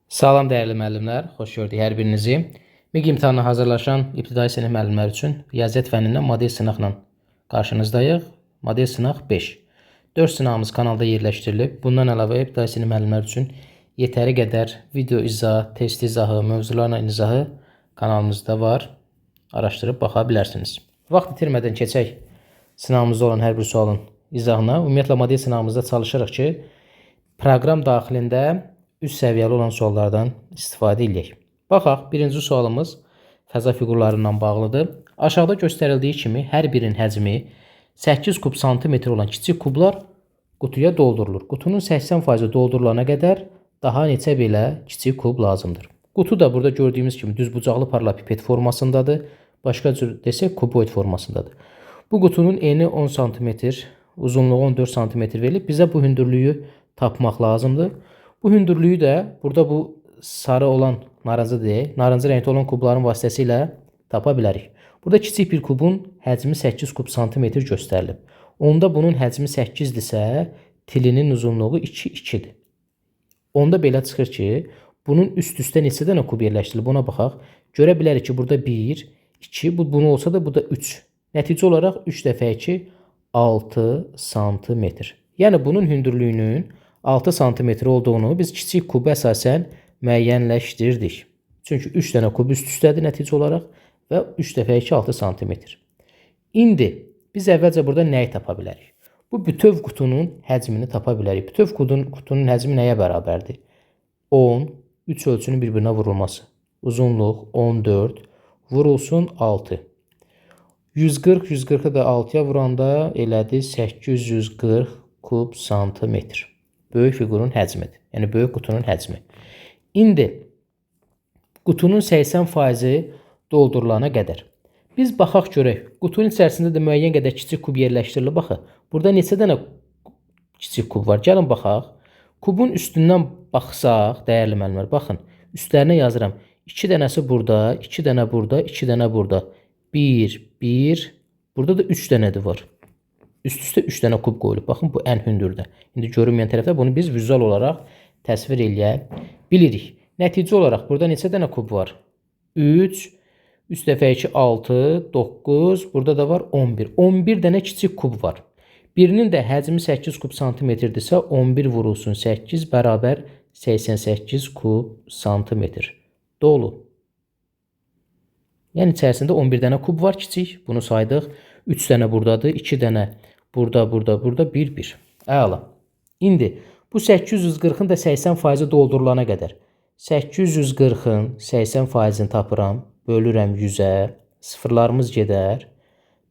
Salam dəyərli müəllimlər, xoş gördük hər birinizi. MİQ imtahanına hazırlaşan ibtidai sinif müəllimlər üçün riyaziyyat fənnindən model sınaqla qarşınızdayıq. Model sınaq 5. 4 sınağımız kanalda yerləşdirilib. Bundan əlavə ibtidai sinif müəllimlər üçün yetəri qədər video izahı, test izahı, mövzularla izahı kanalımızda var. Araşdırıb baxa bilərsiniz. Vaxt itirmədən keçək sınağımızda olan hər bir sualın izahına. Ümumiyyətlə model sınağımızda çalışırıq ki, proqram daxilində üst səviyyəli olan suallardan istifadə edək. Baxaq, birinci sualımız fəza fiqurlarından bağlıdır. Aşağıda göstərildiyi kimi hər birinin həcmi 8 kub santimetr olan kiçik kublar qutuya doldurulur. Qutunun 80% doldurulana qədər daha neçə belə kiçik kub lazımdır. Qutu da burada gördüyümüz kimi düzbucaqlı paralelipiped formasındadır. Başqa cür desək kuboid formasındadır. Bu qutunun eni 10 cm, uzunluğu 14 cm verilib. Bizə bu hündürlüyü tapmaq lazımdır. Bu hündürlüyü də burada bu sarı olan narıncı deyək, narıncı renkli olan kubların vasitəsilə tapa bilərik. Burada kiçik bir kubun həcmi 8 kub santimetr göstərilib. Onda bunun həcmi 8-dirsə, tilinin uzunluğu 2-2-dir. Onda belə çıxır ki, bunun üst-üstə neçə dənə kub yerləşdirilib ona baxaq. Görə bilərik ki, burada 1, 2, bunu olsa da burada 3. Nəticə olaraq 3 dəfə 2, 6 santimetr. Yəni bunun hündürlüyünün 6 santimetr olduğunu biz kiçik kubu əsasən müəyyənləşdirdik. Çünki 3 dənə kub üst-üstədir nəticə olaraq və 3 dəfə 2, 6 santimetr. İndi biz əvvəlcə burada nəyi tapa bilərik? Bu bütöv qutunun həcmini tapa bilərik. Bütöv qutunun həcmi nəyə bərabərdir? 10, 3 ölçünün bir-birinə vurulması. Uzunluq 14, vurulsun 6. 140, 140'ı da 6'ya vuranda elədi 840 kub santimetr. Böyük fiqurun həcmidir. Yəni böyük qutunun həcmi. İndi qutunun 80% doldurulana qədər. Biz baxaq görək. Qutunun içərisində də müəyyən qədər kiçik kub yerləşdirilib. Baxın. Burada neçə dənə kiçik kub var? Gəlin baxaq. Kubun üstündən baxsaq, dəyərli müəllimlər, baxın. Üstlərinə yazıram. 2 dənəsi burada, 2 dənə burada, 2 dənə burada. 1, 1. Burada da 3 dənədir var. Üst-üstə 3 dənə kub qoyulub. Baxın, bu ən hündürdə. İndi görünməyən tərəfdə bunu biz vizual olaraq təsvir eləyə bilirik. Nəticə olaraq burada neçə dənə kub var? 3, 3 dəfə 2, 6, 9, burada da var 11. 11 dənə kiçik kub var. Birinin də həcmi 8 kub santimetrdirsə, 11 vurulsun 8 bərabər 88 kub santimetr. Dolu. Yəni içərisində 11 dənə kub var kiçik. Bunu saydıq. 3 dənə buradadır, 2 dənə burada, 1, 1. Əla. İndi bu 840-ın da 80% doldurulana qədər. 840-ın 80%-ni tapıram, bölürəm 100-ə, sıfırlarımız gedər,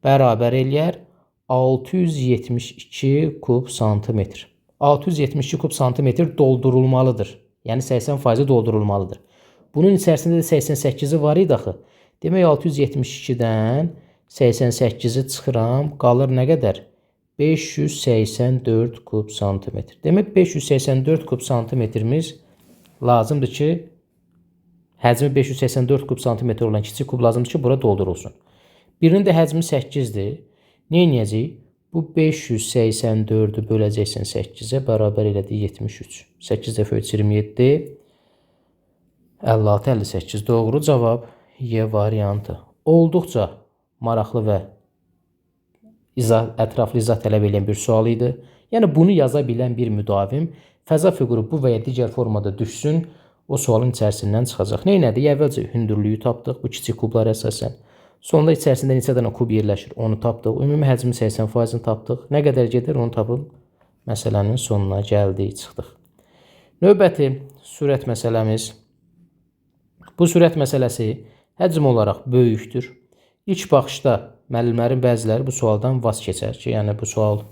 bərabər eləyər 672 kub santimetr. 672 kub santimetr doldurulmalıdır. Yəni 80% doldurulmalıdır. Bunun içərisində də 88-i var idi axı. Demək 672-dən 88-i çıxıram, qalır nə qədər? 584 kub santimetr. Demək 584 kub santimetrimiz lazımdır ki, həcmi 584 kub santimetr olan kiçik kub lazımdır ki, bura doldurulsun. Birinin də həcmi 8-dir. Nə edəcəyik? Bu 584-ü böləcəksən 8-ə, bərabər elədi 73. 8 dəfə 3, 27. 56, 58. Doğru cavab Y variantı. Olduqca maraqlı və ətraflı izah tələb edən bir sual idi. Yəni bunu yaza bilən bir müdavim fəza fiquru bu və ya digər formada düşsün, o sualın içərisindən çıxacaq. Nə elədik? Əvvəlcə hündürlüyü tapdıq, bu kiçik kublara əsasən. Sonda içərisində neçə dənə kub yerləşir, onu tapdıq. Ümumi həcmi 80%-ni tapdıq. Nə qədər gedir, onu tapıb məsələnin sonuna gəldik, çıxdıq. Növbəti sürət məsələmiz. Bu sürət məsələsi həcm olaraq böyükdür. İlk baxışda müəllimlərin bəziləri bu sualdan vaz keçər ki, yəni bu sual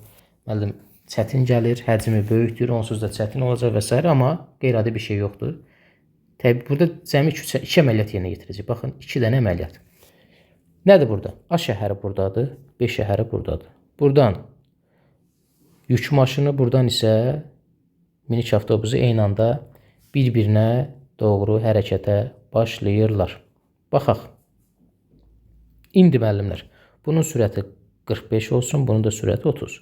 müəllim çətin gəlir, həcmi böyükdür, onsuz da çətin olacaq və s. Amma qeyri-adi bir şey yoxdur. Təbii burada cəmi 2 əməliyyat yerinə yetirəcək. Baxın, 2 dənə əməliyyat. Nədir burada? A şəhəri buradadır, B şəhəri buradadır. Buradan yük maşını, buradan isə minik avtobusu eyni anda bir-birinə doğru hərəkətə başlayırlar. Baxaq. İndi müəllimlər, bunun sürəti 45 olsun, bunun da sürəti 30.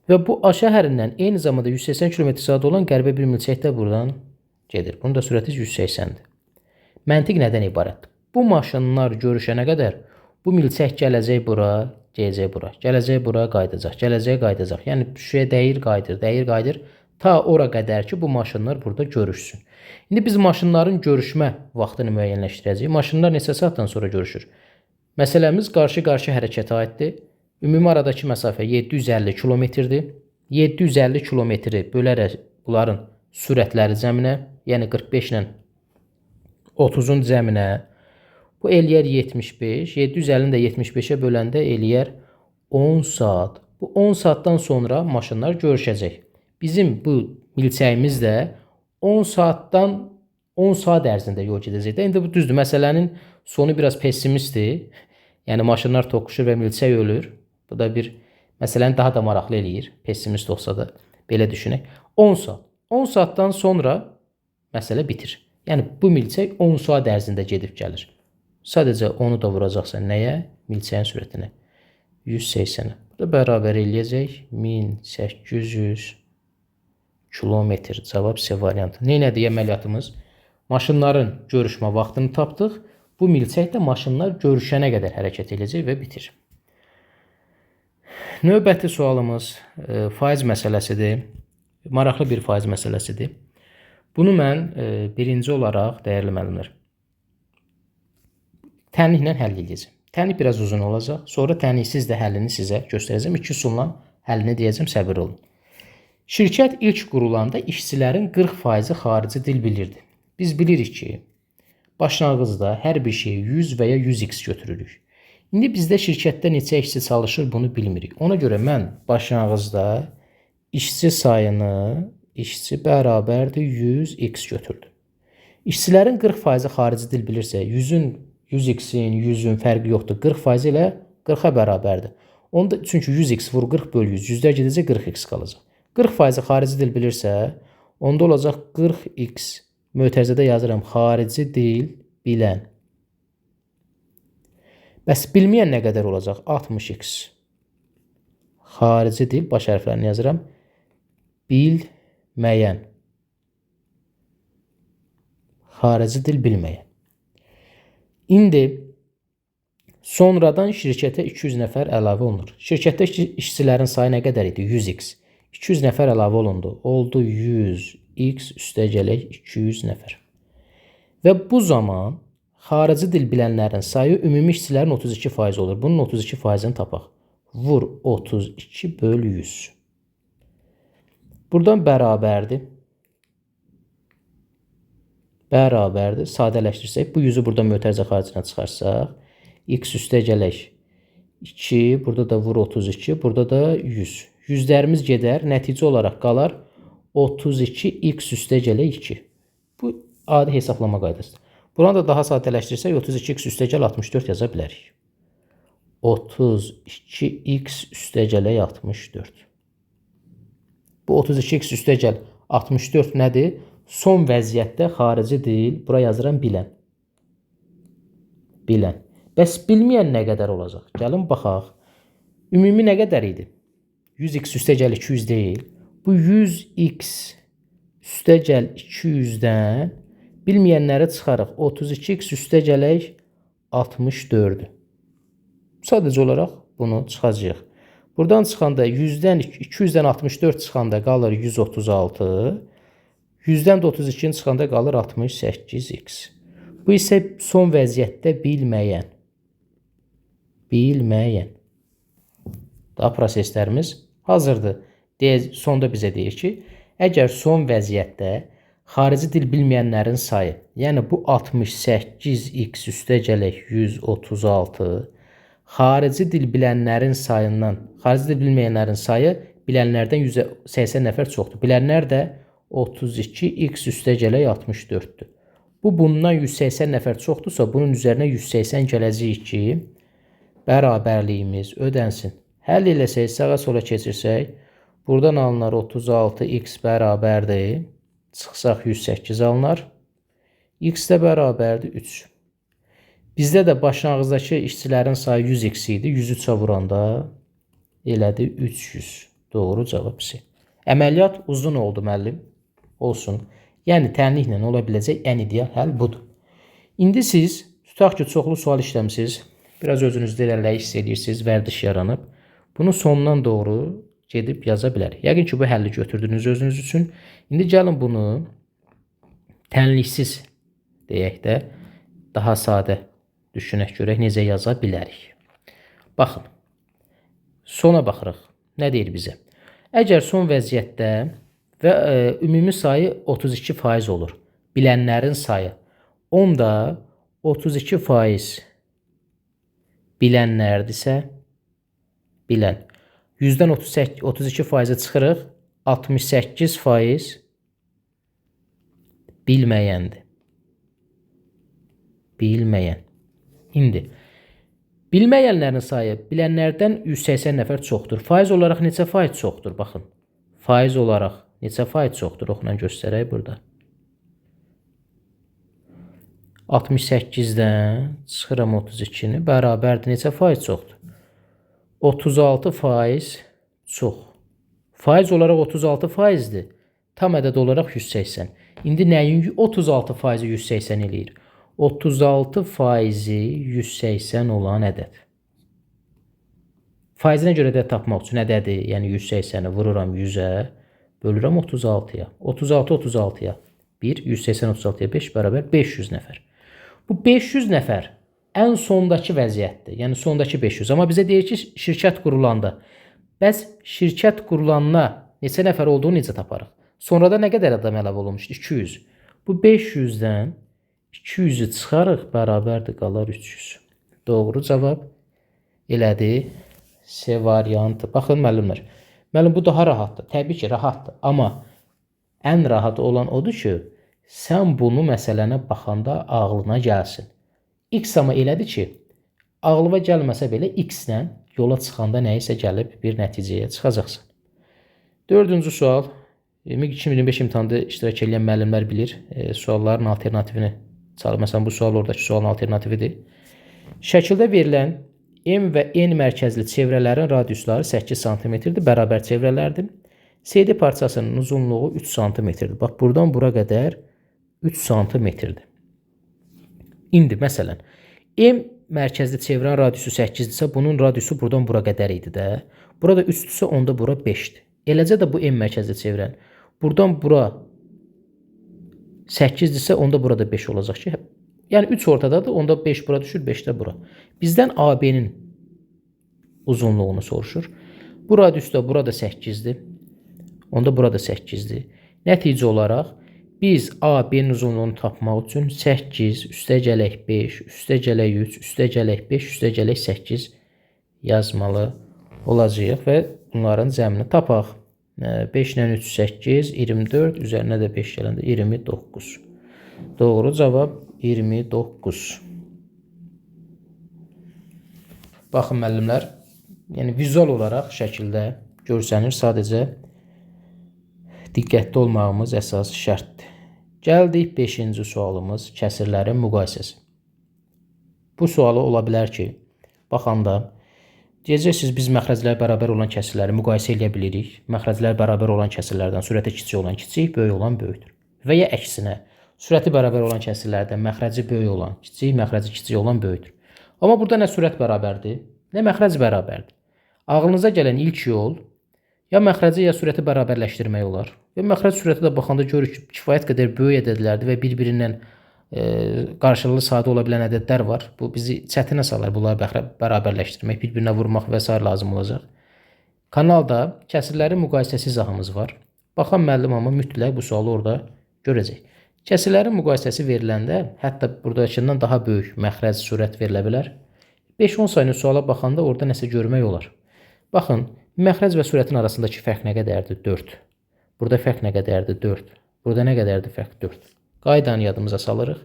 Və bu A şəhərindən eyni zamanda 180 km/saat olan qəribə bir milçək də buradan gedir. Bunun da sürəti 180-dir. Məntiq nədən ibarətdir? Bu maşınlar görüşənə qədər bu milçək gələcək bura, gələcək bura, gələcək bura, qayıdacaq, gələcək, qayıdacaq. Yəni şüşəyə dəyir, qayıdır, dəyir, qayıdır. Ta ora qədər ki, bu maşınlar burada görüşsün. İndi biz maşınların görüşmə vaxtını müəyyənləşdirəcəyik. Maşınlar neçə saatdan sonra görüşür? Məsələmiz qarşı-qarşı hərəkətə aiddir. Ümumi aradakı məsafə 750 kilometrdir. 750 kilometri bölərək bunların sürətləri cəminə, yəni 45 ilə 30-un cəminə, bu eləyər 75. 750-ni də 75-ə böləndə eləyər 10 saat. Bu 10 saatdan sonra maşınlar görüşəcək. Bizim bu milçəyimiz də 10 saatdan 10 saat ərzində yol gedəcək. İndi bu düzdür. Məsələnin sonu biraz pessimistdir. Yəni maşınlar toqquşur və milçək ölür. Bu da bir məsələni daha da maraqlı eləyir. Pessimist olsa da belə düşünək. 10 saat. 10 saatdan sonra məsələ bitir. Yəni bu milçək 10 saat ərzində gedib gəlir. Sadəcə onu da vuracaqsan nəyə? Milçəyin sürətinə. 180-ə. Bu da bərabər eləyəcək 1800 kilometr. Cavab C variantı. Neynədir əməliyyatımız? Maşınların görüşmə vaxtını tapdıq. Bu milçək də maşınlar görüşənə qədər hərəkət edəcək və bitir. Növbəti sualımız faiz məsələsidir. Maraqlı bir faiz məsələsidir. Bunu mən birinci olaraq dəyərli müəllimlər tənliklə həll edəcəm. Tənlik biraz uzun olacaq. Sonra tənliksiz də həllini sizə göstərəcəm. 2 üsulla həllini deyəcəm, səbir olun. Şirkət ilk qurulanda işçilərin 40% xarici dil bilirdi. Biz bilirik ki, başlanğıcda hər bir şeyi 100 və ya 100x götürürük. İndi bizdə şirkətdə neçə işçi çalışır bunu bilmirik. Ona görə mən başlanğıcda işçi sayını işçi bərabərdir 100x götürdüm. İşçilərin 40% xarici dil bilirsə, 100x-in, 100-ün fərqi yoxdur. 40% ilə 40-a bərabərdir. Onda çünki 100x vur 40 böl 100, yüzlər gedəcək 40x qalacaq. 40% xarici dil bilirsə, onda olacaq 40x. Mötərizədə yazıram xarici dil bilən. Bəs bilməyən nə qədər olacaq? 60x. Xarici dil baş hərflərini yazıram. Bilməyən. Xarici dil bilməyən. İndi sonradan şirkətə 200 nəfər əlavə olunur. Şirkətdə işçilərin sayı nə qədər idi? 100x. 200 nəfər əlavə olundu. Oldu 100x üstəgələk 200 nəfər. Və bu zaman xarici dil bilənlərin sayı ümumi işçilərin 32% olur. Bunun 32%-ni tapaq. Vur 32 böl 100. Buradan bərabərdir. Bərabərdir. Sadələşdirsək, bu 100-ü burada mötərizə xaricinə çıxarsaq, x üstəgələk 2, burada da vur 32, burada da 100. Yüzlərimiz gedər, nəticə olaraq qalar 32x üstəgələk 2. Bu adi hesablama qaydasıdır. Buranı da daha sadələşdirsək, 32x üstəgəl 64 yaza bilərik. 32x üstəgələk 64. Bu 32x üstəgəl 64 nədir? Son vəziyyətdə xarici dil, bura yazıram bilən. Bilən. Bəs bilməyən nə qədər olacaq? Gəlin baxaq. Ümumi nə qədər idi? 100x üstəgəl 200 deyil. Bu 100x üstəgəl 200-dən bilməyənləri çıxarıq. 32x üstəgələk 64-dür. Sadəcə olaraq bunu çıxacağıq. Buradan çıxanda 200-dən 64 çıxanda qalır 136. 100-dən də 32-nin çıxanda qalır 68x. Bu isə son vəziyyətdə bilməyən. Bilməyən. Daha proseslərimiz hazırdır. Sonda bizə deyir ki, əgər son vəziyyətdə xarici dil bilməyənlərin sayı, yəni bu 68x üstəgələk 136, xarici dil bilənlərin sayından, xarici dil bilməyənlərin sayı bilənlərdən 180 nəfər çoxdur. Bilənlər də 32x üstəgələk 64-dür. Bu bundan 180 nəfər çoxdursa, bunun üzərinə 180 gələcəyik ki, bərabərliyimiz ödənsin. Həll eləsək, sağa sola keçirsək, buradan alınar 36x bərabərdir. Çıxsaq 108 alınar. X də bərabərdir 3. Bizdə də başlanğıcdakı işçilərin sayı 100x idi. 103-ə vuranda elədi 300. Doğru cavab C. Əməliyyat uzun oldu müəllim. Olsun. Yəni tənliklə ola biləcək ən ideal həll budur. İndi siz tutaq ki, çoxlu sual işləmisiniz. Biraz özünüzdə irəliləyiş hiss edirsiniz, vərdiş yaranıb. Bunu sondan doğru gedib yaza bilərik. Yəqin ki, bu həlli götürdünüz özünüz üçün. İndi gəlin bunu tənliksiz deyək də daha sadə düşünək görək necə yaza bilərik. Baxın. Sona baxırıq. Nə deyir bizə? Əgər son vəziyyətdə və ümumi sayı 32% olur. Bilənlərin sayı. Onda 32% bilənlərdirsə, bilən. 100-dən 32%-i çıxırıq, 68% bilməyəndir. Bilməyən. İndi bilməyənlərin sayı bilənlərdən 180 nəfər çoxdur. Faiz olaraq neçə faiz çoxdur? Baxın. Faiz olaraq neçə faiz çoxdur? Oxla göstərək burada. 68-dən çıxıram 32-ni bərabərdir. Neçə faiz çoxdur? 36% çox. Faiz olaraq 36%dir. Tam ədəd olaraq 180. İndi nəyin 36%-i 180 eləyir? 36%-i 180 olan ədəd. Faizinə görə ədəd tapmaq üçün ədədi, yəni 180-i vururam 100-ə, bölürəm 36-ya. 36-36-ya 1, 180-36-ya 5 bərabər 500 nəfər. Bu 500 nəfər ən sondakı vəziyyətdir. Yəni sondakı 500. Amma bizə deyir ki, şirkət qurulanda. Bəs şirkət qurulanda neçə nəfər olduğunu necə taparıq? Sonrada nə qədər adam əlavə olunmuşdu? 200. Bu 500-dən 200-ü çıxarıq, bərabərdir, qalar 300. Doğru cavab elədi. C variantı. Baxın müəllimlər. Müəllim, bu daha rahatdır. Təbii ki, rahatdır. Amma ən rahat olan odur ki, sən bunu məsələnə baxanda ağlına gəlsin. X amma elədir ki, ağlıma gəlməsə belə X-lə yola çıxanda nəyisə gəlib bir nəticəyə çıxacaqsan. 4-cü sual. MİQ 2025 imtahanda iştirak edən müəllimlər bilir. Sualların alternativini çalır. Məsələn, bu sual oradakı sualın alternatividir. Şəkildə verilən M və N mərkəzli çevrələrin radiusları 8 cm-dir, bərabər çevrələrdir. CD parçasının uzunluğu 3 cm-dir. Bax, buradan bura qədər 3 cm-dir. İndi, məsələn, M mərkəzli çevrənin radiusu 8-dirsə, bunun radiusu buradan bura qədər idi də. Burada 3-dürsə, onda bura 5-dir. Eləcə də bu M mərkəzli çevrən. Buradan bura 8-dirsə, onda burada 5 olacaq ki, yəni 3 ortadadır, onda 5 bura düşür, 5 də bura. Bizdən AB-nin uzunluğunu soruşur. Bu radius da burada 8-dir. Onda burada 8-dir. Nəticə olaraq biz AB-nin uzunluğunu tapmaq üçün 8 üstə gələk 5, üstə gələk 3, üstə gələk 5, üstə gələk 8 yazmalı olacaq və bunların cəmini tapaq. 5 ilə 3 8, 24, üzərinə də 5 gələndə 29. Doğru cavab 29. Baxın müəllimlər, yəni vizual olaraq şəkildə görsənir, sadəcə diqqətli olmağımız əsas şərtdir. Gəldik 5-ci sualımız, kəsirlərin müqayisəsi. Bu sualı ola bilər ki, baxanda deyəcəksiniz, biz məxrəclər bərabər olan kəsirləri müqayisə edə bilirik. Məxrəclər bərabər olan kəsirlərdən sürəti kiçik olan kiçik, böyük olan böyükdür. Və ya əksinə, sürəti bərabər olan kəsirlərdən məxrəci böyük olan kiçik, məxrəci kiçik olan böyükdür. Amma burada nə sürət bərabərdir, nə məxrəc bərabərdir. Ağlınıza gələn ilk yol ya məxrəci ya sürəti bərabərləşdirmək olar. Və məxrəc sürəti də baxanda görürük ki, kifayət qədər böyük ədədlərdir və bir-birindən qarşılıqlı sadə ola bilən ədədlər var. Bu bizi çətinə salar bunları bərabərləşdirmək, bir-birinə vurmaq və s. lazım olacaq. Kanalda kəsirlərin müqayisəsi izahımız var. Baxan müəllim amma mütləq bu sualı orada görəcək. Kəsirlərin müqayisəsi veriləndə hətta buradakından daha böyük məxrəc sürət verilə bilər. 5-10 sayını suala baxanda orada nəsə görmək olar. Baxın, məxrəc və sürətin arasındakı fərq nə qədərdir? 4. Burada fərq nə qədərdir? 4. Burada nə qədərdir fərq? 4. Qaydanı yadımıza salırıq.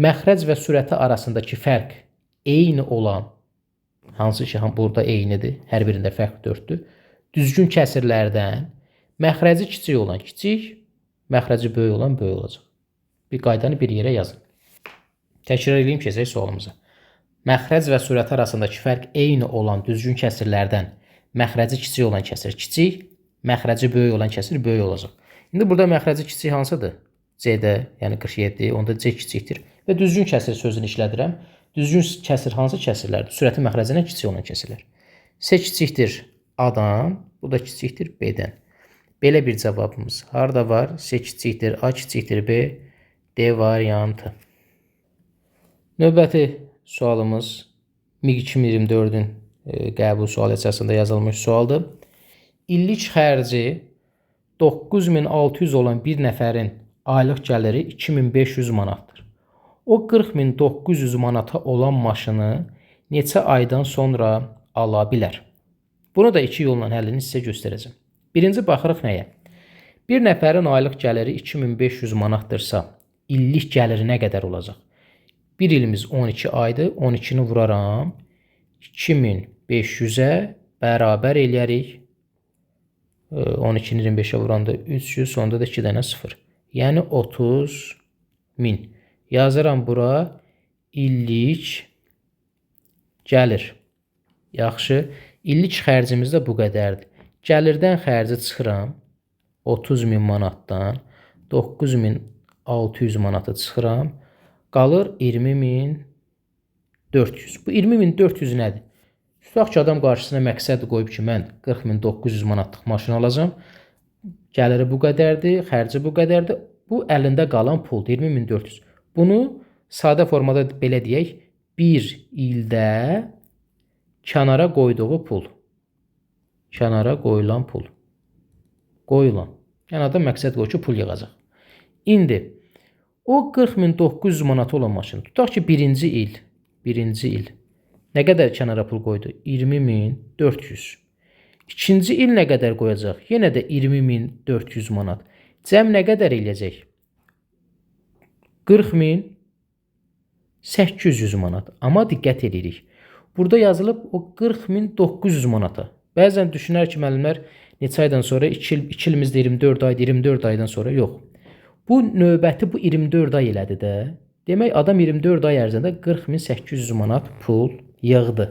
Məxrəc və sürəti arasındakı fərq eyni olan, hansı ki burada eynidir, hər birində fərq 4-dür. Düzgün kəsirlərdən məxrəci kiçik olan kiçik, məxrəci böyük olan böyük olacaq. Bir qaydanı bir yerə yazın. Təkrar edeyim keçək sualımıza. Məxrəc və sürəti arasındakı fərq eyni olan düzgün kəsirlərdən məxrəci kiçik olan kəsir kiçik, məxrəci böyük olan kəsir böyük olacaq. İndi burada məxrəci kiçik hansıdır? C-də, yəni 47, onda C kiçikdir. Və düzgün kəsir sözünü işlədirəm. Düzgün kəsir hansı kəsirlərdir? Sürəti məxrəcindən kiçik olan kəsirlər. C kiçikdir A-dan, bu da kiçikdir B-dən. Belə bir cavabımız harda var? C kiçikdir A kiçikdir B, D variantı. Növbəti sualımız MİQ 2024-ün qəbul sualı əsasında yazılmış sualdır. İllik xərci 9600 olan bir nəfərin aylıq gəliri 2500 manatdır. O 40900 manata olan maşını neçə aydan sonra ala bilər? Bunu da iki yolla həllini sizə göstərəcəm. Birinci baxırıq nəyə? Bir nəfərin aylıq gəliri 2500 manatdırsa, illik gəliri nə qədər olacaq? Bir ilimiz 12 aydır. 12-ni vuraram. 2500-ə bərabər eləyərik. 12-ni 25-ə vuranda 300, sonda da 2 dənə 0. Yəni 30.000. Yazıram bura illik gəlir. Yaxşı. İllik xərcimiz də bu qədərdir. Gəlirdən xərci çıxıram. 30.000 manatdan 9600 manata çıxıram. Qalır 20.400. Bu 20.400 nədir? Tutaq ki, adam qarşısına məqsəd qoyub ki, mən 40.900 manatlıq maşın alacağım. Gəliri bu qədərdir, xərci bu qədərdir. Bu əlində qalan puldur, 20.400. Bunu sadə formada belə deyək, bir ildə kənara qoyduğu pul. Kənara qoyulan pul. Qoyulan. Yəni adam məqsəd qoyur ki, pul yığacaq. İndi o 40.900 manat olan maşın. Tutaq ki, birinci il nə qədər kənara pul qoydu? 20.400. İkinci il nə qədər qoyacaq? Yenə də 20.400 manat. Cəm nə qədər eləyəcək? 40.800 manat. Amma diqqət edirik. Burada yazılıb o 40.900 manata. Bəzən düşünər ki, müəllimlər neçə aydan sonra 2 ilimizdə 24 aydır, 24 aydan sonra yox. Bu növbəti bu 24 ay elədi də. Demək adam 24 ay ərzində 40.800 manat pul yığdı.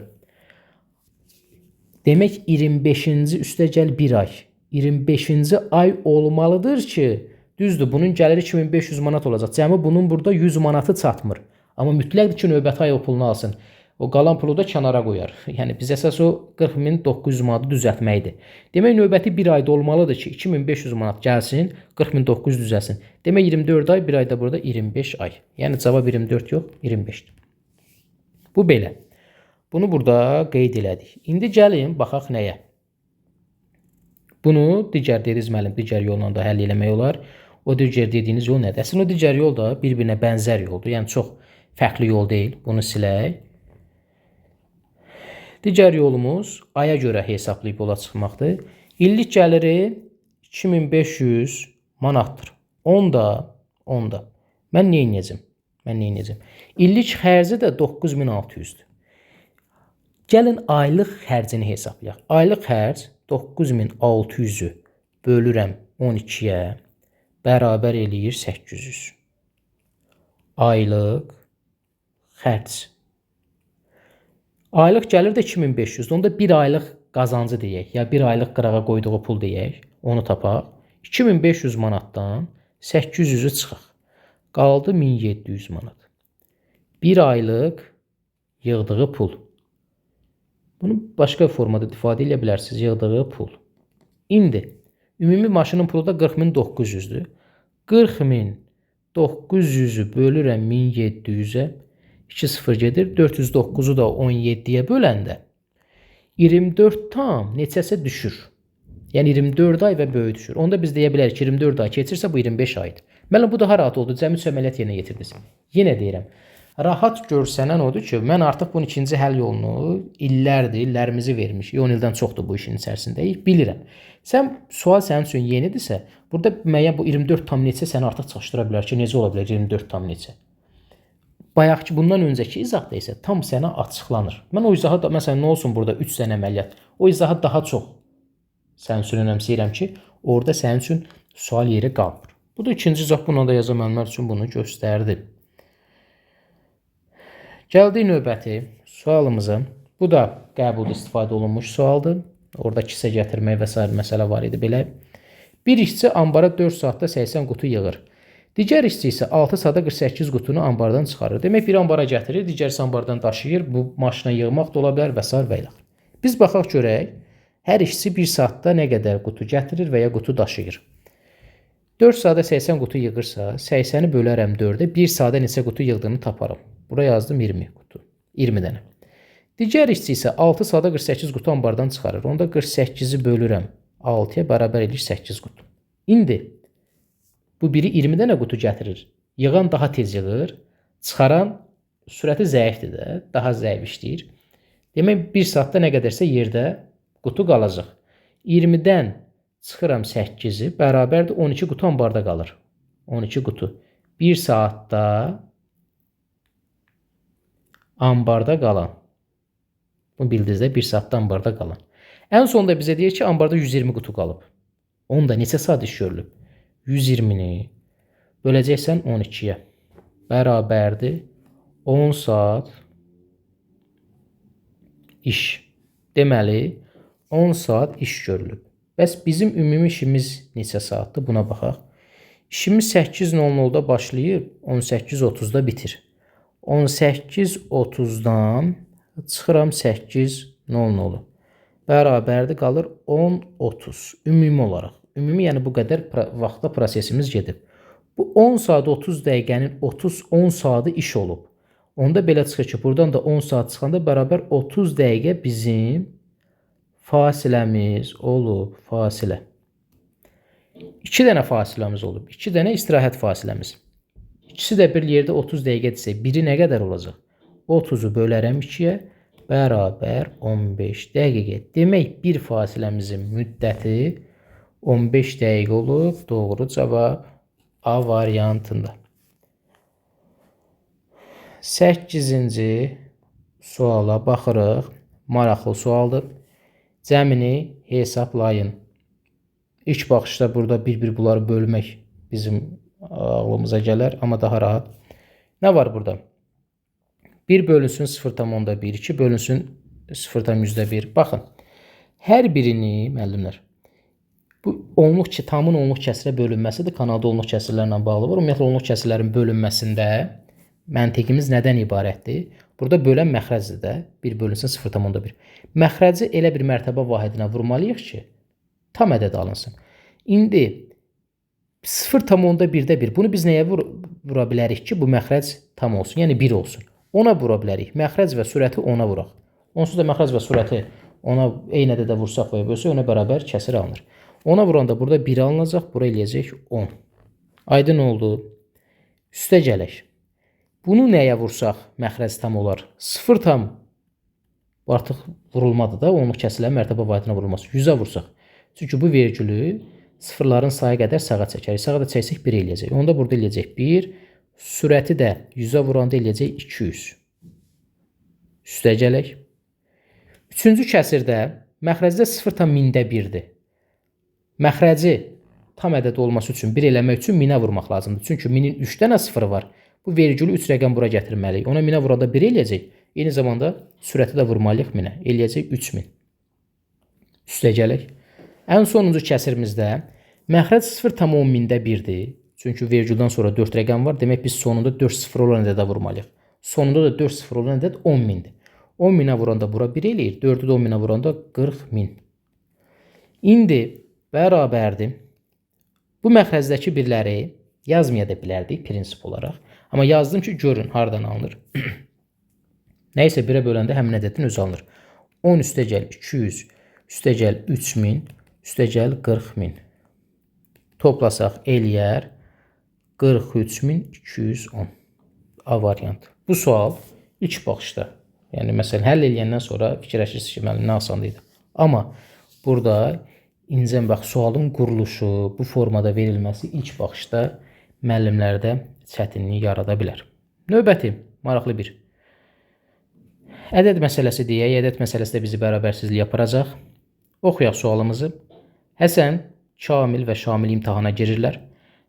Demək 25-ci üstə gəl 1 ay. 25-ci ay olmalıdır ki, düzdür, bunun gəliri 2500 manat olacaq. Cəmi bunun burada 100 manatı çatmır. Amma mütləqdir ki, növbəti ay o pulunu alsın. O qalan pulu da kənara qoyar. Yəni biz əsas o 40.900 manatı düzəltməkdir. Demək növbəti 1 ayda olmalıdır ki, 2500 manat gəlsin, 40.900 düzəlsin. Demək 24 ay, 1 ayda burada 25 ay. Yəni cavab 24 yox, 25-dir. Bu belə. Bunu burada qeyd elədik. İndi gəlin baxaq nəyə. Bunu digər dediniz müəllim, digər yolla da həll eləmək olar. O digər dediyiniz yol nədir? Əslində o digər yol da bir-birinə bənzər yoldur. Yəni çox fərqli yol deyil. Bunu silək. Digər yolumuz aya görə hesablayıb yola çıxmaqdır. İllik gəliri 2500 manatdır. 10'da. Mən nə edəcəm? İllik xərci də 9600-dür. Gəlin aylıq xərcini hesablayaq. Aylıq xərc 9600-ü bölürəm 12-yə bərabər eləyir 800. Aylıq xərc. Aylıq gəlir də 2500. Onda bir aylıq qazancı deyək. Ya bir aylıq qırağa qoyduğu pul deyək. Onu tapaq. 2500 manatdan 800'ü çıxaq. Qaldı 1700 manat. Bir aylıq yığdığı pul. Bunu başqa formada ifadə edə bilərsiniz. Yığdığı pul. İndi ümumi maşının pulu da 40.900'dür. 40.900'ü bölürəm 1700'ə. 2-0 gedir. 409'u da 17'yə böləndə 24 tam neçəsə düşür. Yəni 24 ay və böyük düşür. Onda biz deyə bilərik ki, 24 ay keçirsə bu 25 aydır. Mənim bu daha rahat oldu. Cəmi əməliyyat yerinə yetirdiniz. Yenə deyirəm. Rahat görsənən odur ki, mən artıq bunun ikinci həll yolunu illərimizi vermiş. 10 ildən çoxdur bu işin içərisindəyik. Bilirəm. Sual sənin üçün yenidirsə, burada müəyyən bu 24 tam neçə səni artıq çaşdıra bilər ki, necə ola bilər 24 tam neçə? Bayaqki bundan öncəki izahda isə tam sənə açıqlanır. Mən o izaha da, məsələn, nə olsun burada 3 dənə əməliyyat. O izaha daha çox sənin üçün önəmsəyirəm ki, orada sənin üçün sual yeri qalmır. Bu da ikinci izah, buna da yazan müəllimlər üçün bunu göstərdi. Gəldik növbəti sualımıza. Bu da qəbulda istifadə olunmuş sualdır. Orada kisə gətirmək və s. məsələ var idi belə. Bir işçi ambara 4 saatdə 80 qutu yığır. Digər işçi isə 6 saatda 48 qutunu ambardan çıxarır. Demək, bir ambara gətirir, digərisi ambardan daşıyır. Bu maşına yığmaq da ola bilər və s. və ilə. Biz baxaq görək, hər işçi 1 saatda nə qədər qutu gətirir və ya qutu daşıyır. 4 saatda 80 qutu yığırsa, 80-i bölərəm 4-ə, 1 saatda neçə qutu yığdığını taparım. Bura yazdım 20 qutu, 20 dənə. Digər işçi isə 6 saatda 48 qutu ambardan çıxarır. Onda 48-i bölürəm 6-ya bərabər edir 8 qutu. İndi bu biri 20 dənə qutu gətirir. Yığan daha tez yığır. Çıxaran sürəti zəifdir də, daha zəif işləyir. Demək, 1 saatda nə qədərsə yerdə qutu qalacaq. 20-dən çıxıram 8-i, bərabərdir 12 qutu ambarda qalır. 12 qutu. 1 saatda ambarda qalan. Bunu bildiniz də, 1 saatda ambarda qalan. Ən sonunda bizə deyir ki, ambarda 120 qutu qalıb. Onda neçə saat iş görülüb? 120-ni böləcəksən 12-yə. Bərabərdir 10 saat iş. Deməli, 10 saat iş görülüb. Bəs bizim ümumi işimiz neçə saatdır? Buna baxaq. İşimiz 8:00-da başlayıb, 18:30-da bitir. 18:30-dan çıxıram 8:00. Bərabərdir qalır 10:30 ümumi olaraq. Ümumi, yəni bu qədər vaxtda prosesimiz gedib. Bu 10 saat 30 dəqiqənin 10 saatı iş olub. Onda belə çıxır ki, buradan da 10 saat çıxanda bərabər 30 dəqiqə bizim fasiləmiz olub. Fasilə. 2 dənə fasiləmiz olub. 2 dənə istirahət fasiləmiz. İkisi də bir yerdə 30 dəqiqədirsə, biri nə qədər olacaq? 30-u bölərəm 2-yə, bərabər 15 dəqiqə. Demək, bir fasiləmizin müddəti 15 dəqiqə olub. Doğru cavab A variantında. 8-ci suala baxırıq. Maraqlı sualdır. Cəmini hesablayın. İlk baxışda burada bir-bir bunları bölmək bizim ağlımıza gələr, amma daha rahat. Nə var burada? 1 bölünsün 0,1, 2 bölünsün 0,1. Baxın, hər birini, müəllimlər, bu tamın onluq kəsirə bölünməsidir. Kanalda onluq kəsirlərlə bağlı var. Ümumiyyətlə, onluq kəsirlərin bölünməsində məntiqimiz nədən ibarətdir? Burada bölən məxrəcdir də. 1 bölünsün 0,1. Məxrəci elə bir mərtəbə vahidinə vurmalıyıq ki, tam ədəd alınsın. İndi 0,1-də 1. Bunu biz nəyə vura bilərik ki, bu məxrəc tam olsun, yəni 1 olsun. Ona vura bilərik. Məxrəc və sürəti ona vuraq. Onsuz da məxrəc və sürəti ona eyni ədədə vursaq və ya bölsək, ona bərabər kəsir alınır. Ona vuranda burada 1 alınacaq, bura eləyəcək 10. Aydın oldu. Üstə gələk. Bunu nəyə vursaq məxrəc tam olar? 0 tam artıq vurulmadı da, onluq kəsirlərin mərtəbə vahidinə vurulması. 100-ə vursaq. Çünki bu vergülü sıfırların sayı qədər sağa çəkərik. Sağa da çəksək 1 eləyəcək. Onda burada eləyəcək 1. Sürəti də 100-ə vuranda eləyəcək 200. Üstə gələk. Üçüncü kəsirdə məxrəcdə 0,1-dir. Məxrəci tam ədəd olması üçün 1 eləmək üçün 1000-ə vurmaq lazımdır. Çünki 1000-in 3 dənə sıfırı var. Bu vergülü 3 rəqəm bura gətirməliyik. Ona 1000-ə vuranda 1 eləyəcək. Eyni zamanda sürəti də vurmalıyıq 1000-ə. Eləyəcək 3000. Üstə gələk. Ən sonuncu kəsirimizdə məxrəc 0,1-dir. Çünki vergüldən sonra 4 rəqəm var. Demək, biz sonunda 4 sıfır olan ədədə vurmalıyıq. Sonunda da 4 sıfır olan ədəd 10.000-dir. 10.000-ə vuranda bura 1 eləyir. 4-ü də 10.000-ə vuranda 40.000. İndi bərabərdir. Bu məxrəcdəki birləri yazmaya da bilərdik prinsip olaraq. Amma yazdım ki, görün hardan alınır. Nəysə 1-ə böləndə həmin ədədin özü alınır. 10 üstə gəl 200, üstə gəl 3000, üstə gəl 40.000. Toplasaq eləyər 43210. A variantı. Bu sual ilk baxışda, yəni məsələn həll eləyəndən sonra fikirləşirsiniz ki, müəllim nə asan idi. Amma burada incə bax, sualın quruluşu, bu formada verilməsi ilk baxışda müəllimlərdə çətinlik yarada bilər. Növbəti maraqlı bir ədəd məsələsi deyək. Ədəd məsələsi də bizi bərabərsizliyə aparacaq. Oxuyaq sualımızı. Həsən, Kamil və Şamil imtahana girirlər.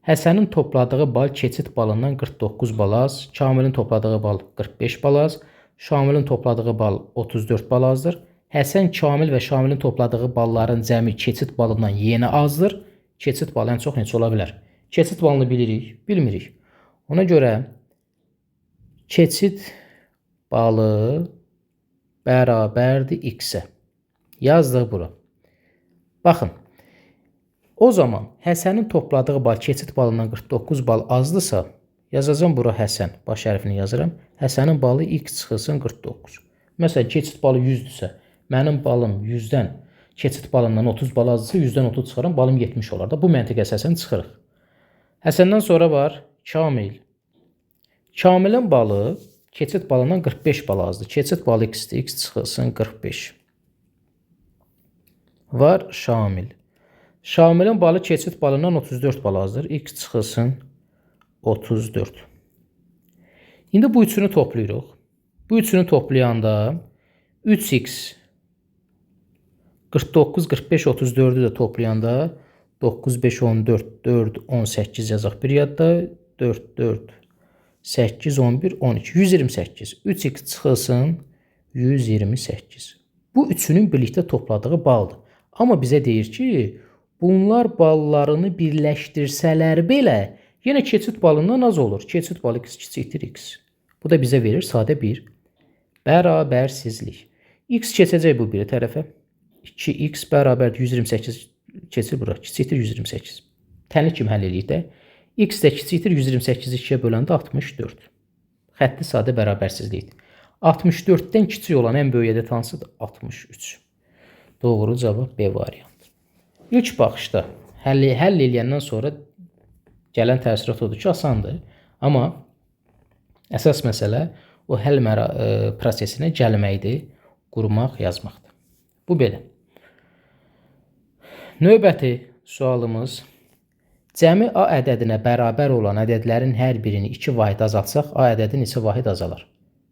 Həsənin topladığı bal keçid balından 49 bal az, Kamilin topladığı bal 45 bal az, Şamilin topladığı bal 34 bal azdır. Həsən, Kamil və Şamilin topladığı balların cəmi keçid balından yenə azdır. Keçid balı ən çox neçə ola bilər? Keçid balını bilirik, bilmirik. Ona görə keçid balı bərabərdir x-ə. Yazdıq bura. Baxın. O zaman Həsənin topladığı bal keçid balından 49 bal azdısa, yazacağım bura Həsən. Baş hərfini yazıram. Həsənin balı x çıxılsın 49. Məsələn, keçid balı 100-dürsə, mənim balım 100-dən keçid balından 30 bal azdısa, 100-dən 30 çıxaram, balım 70 olar da. Bu məntiq əsasən çıxırıq. Həsəndən sonra var Kamil. Kamilin balı keçid balından 45 bal azdır. Keçid balı x-dir. X çıxılsın 45. Var Şamil. Şamilin balı keçid balından 34 bal azdır. X çıxılsın 34. İndi bu üçünü toplayırıq. Bu üçünü toplayanda 3x 49, 45, 34'ü də toplayanda 9, 5, 14, 4, 18 yazaq bir yadda. 4, 4, 8, 11, 12, 128. 3x çıxılsın 128. Bu üçünün birlikdə topladığı baldır. Amma bizə deyir ki, bunlar ballarını birləşdirsələr belə, yenə keçid balından az olur. Keçid balı x kiçikdir x. Bu da bizə verir sadə bir bərabərsizlik. X keçəcək bu biri tərəfə. 2x bərabər 128 keçir bura. Kiçikdir 128. Tənlik kimi həll edirik də. X də kiçikdir 128-i 2-yə böləndə 64. Xətti sadə bərabərsizlikdir. 64-dən kiçik olan ən böyük ədəd hansıdır? 63. Doğru cavab B variantı. İlk baxışda həll eləyəndən sonra gələn təəssürat odur ki, asandır. Amma əsas məsələ o həll prosesinə gəlməkdir, qurmaq, yazmaqdır. Bu belə. Növbəti sualımız cəmi A ədədinə bərabər olan ədədlərin hər birini 2 vahid azaltsaq, A ədədi neçə vahid azalar?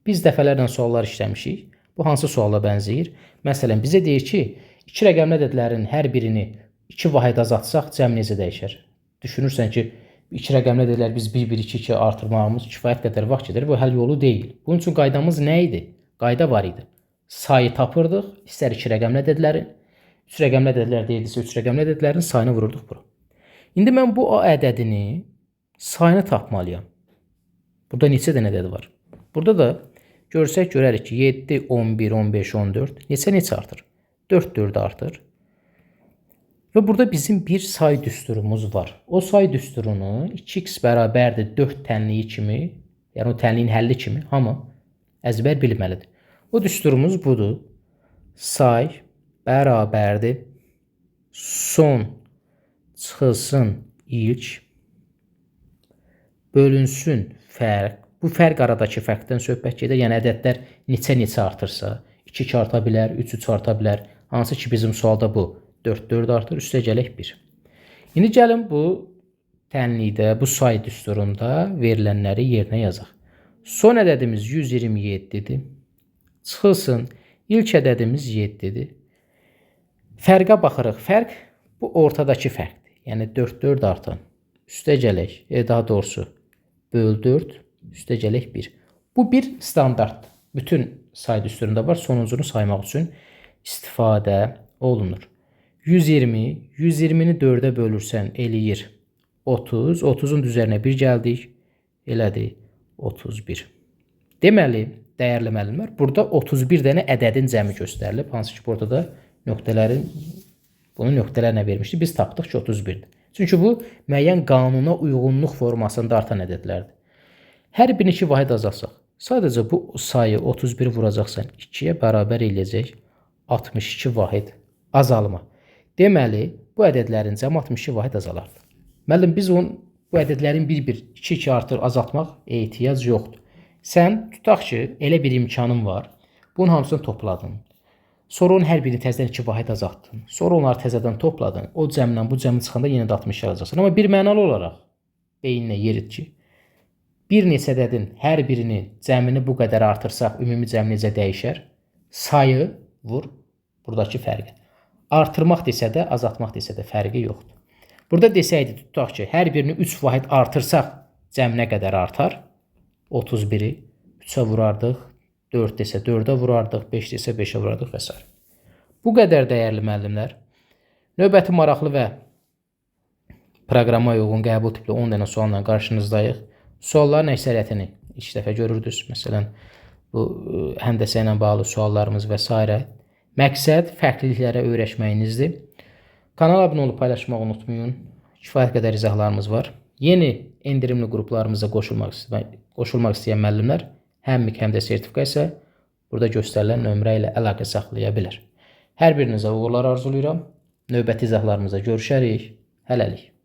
Biz dəfələrlə suallar işləmişik. Bu hansı suala bənzəyir? Məsələn, bizə deyir ki, 2 rəqəmli ədədlərin hər birini 2 vahid azaltsaq, cəm necə dəyişər? Düşünürsən ki, 2 rəqəmli ədədlər biz 1, 1, 2, 2 artırmağımız kifayət qədər vaxt gedir. Bu həll yolu deyil. Bunun üçün qaydamız nə idi? Qayda var idi. Sayı tapırdıq, istər 2 rəqəmli ədədlərin, 3 rəqəmli ədədlər deyildisə 3 rəqəmli ədədlərin sayını vururduq bura. İndi mən bu A ədədini sayını tapmalıyam. Burada neçə dənə ədəd var? Burada da görsək görərik ki, 7, 11, 15, 14 neçə artır? 4, 4 artır. Və burada bizim bir say düsturumuz var. O say düsturunu 2x bərabərdir 4 tənliyi kimi, yəni o tənliyin həlli kimi hamı əzbər bilməlidir. O düsturumuz budur. Say bərabərdir son çıxılsın ilk bölünsün fərq. Bu fərq aradakı fərqdən söhbət gedir. Yəni ədədlər neçə artırsa, 2 arta bilər, 3 arta bilər. Hansı ki bizim sualda bu 4, 4 artır, üstə gələk 1. İndi gəlin bu tənlikdə, bu say düsturunda verilənləri yerinə yazaq. Son ədədimiz 127-dir. Çıxılsın ilk ədədimiz 7-dir. Fərqə baxırıq. Fərq bu ortadakı fərqdir. Yəni 4, 4 artan. Üstə gələk, daha doğrusu böl 4, üstə gələk 1. Bu bir standartdır. Bütün say düsturunda var. Sonuncunu saymaq üçün istifadə olunur. 120, 120-ni 4-ə bölürsən eləyir 30, 30-un üzərinə 1 gəldik, elədi 31. Deməli, dəyərli müəllimlər, burada 31 dənə ədədin cəmi göstərilib. Hansı ki, burada da bunu nöqtələrlə vermişdik. Biz tapdıq ki, 31-dir. Çünki bu müəyyən qanuna uyğunluq formasında artan ədədlərdir. Hər birini 2 vahid azalsaq, sadəcə bu sayı 31 vuracaqsan 2-yə bərabər eləyəcək 62 vahid azalma. Deməli, bu ədədlərin cəmi 62 vahid azalardır. Müəllim, biz bu ədədlərin bir-bir 2-2 artır azaltmaq ehtiyac yoxdur. Sən tutaq ki, elə bir imkanın var. Bunun hamısını topladın. Sonra onun hər birini təzədən 2 vahid azaltdın. Sonra onları təzədən topladın. O cəmlə bu cəmi çıxanda yenə də 60 alacaqsan. Amma bir mənalı olaraq beyninlə yerit ki, bir neçə ədədin hər birini cəmini bu qədər artırsaq, ümumi cəm necə dəyişər? Sayı vur buradakı fərqi. Artırmaq desə də, azaltmaq desə də fərqi yoxdur. Burada desəydi, tutaq ki, hər birini 3 vahid artırsaq, cəm nə qədər artar? 31-i 3-ə vurardıq, 4 desə 4-ə vurardıq, 5 desə 5-ə vurardıq və s. Bu qədər dəyərli müəllimlər. Növbəti maraqlı və proqrama uyğun qəbul tipli 10 dənə sualla qarşınızdayıq. Sualların əksəriyyətini ilk dəfə görürdünüz. Məsələn, bu həndəsə ilə bağlı suallarımız və s. Məqsəd fərqliliklərə öyrəşməyinizdir. Kanala abunə olub paylaşmağı unutmayın. Kifayət qədər izahlarımız var. Yeni endirimli qruplarımıza qoşulmaq istəyən müəllimlər həm MİQ, həm də sertifikasiya burada göstərilən nömrə ilə əlaqə saxlaya bilər. Hər birinizə uğurlar arzulayıram. Növbəti izahlarımıza görüşərik. Hələlik.